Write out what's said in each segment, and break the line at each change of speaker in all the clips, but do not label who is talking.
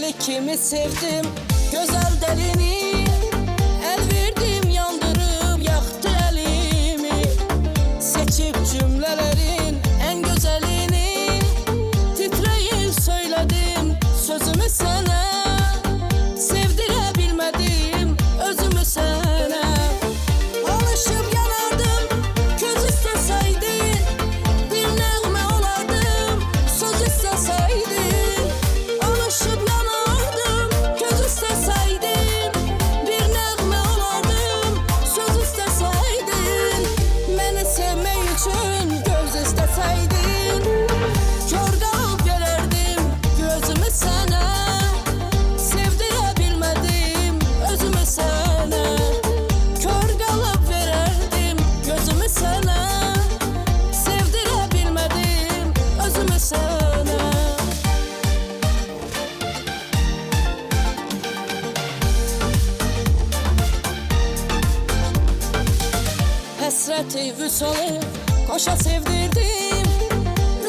Deli kimi sevdim, güzel delini. El verdim, yandırıp yaktı elimi. Seçip cümlelerin en güzelini, titreyip söyledim sözümü sana. Sevdirebilmedim özümü sana. Alışıp yanardım, göz isteseydin. Bir nəğmə olardım, söz isteseydin. Alışıp yanardım, göz isteseydin. Bir nəğmə olardım, söz isteseydin. Məni sevmək üçün göz isteseydin. Kör qalıb verərdim gözümü sana. Sevdirebilmedim özümü sana. Kör qalıb verərdim gözümü sana. Sevdirebilmedim özümü sana. Həsrəti vüsalı koşa sevdirdim.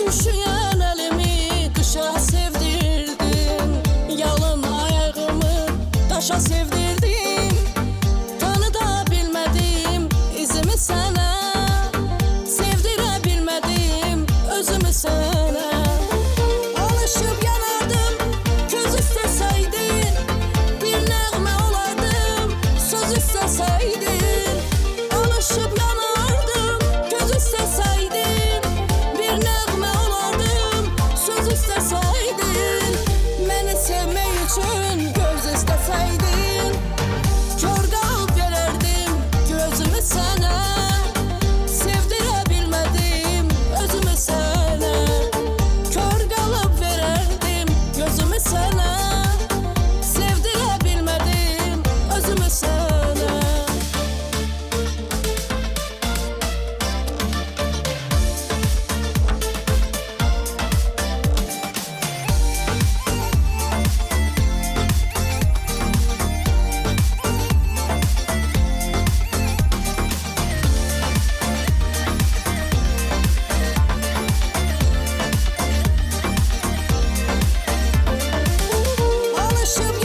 Üşüyen elimi kışa sevdirdim. Yalın ayağımı taşa sevdirdim. Tanı da bilmedim izimi sana. Sevdirebilmedim özümü sana. Alışıp yanardım, göz isteseydin. Bir nəğmə olardım, söz isteseydin. Alışıp yanardım, göz isteseydin. Bir nəğmə olardım, söz isteseydin. Məni sevmək üçün göz isteseydin. Kör qalıb verərdim gözümü sana. Sevdirebilmedim özümü sana. Kör qalıb verərdim gözümü sana. Sevdirebilmedim özümü sana. Alışıp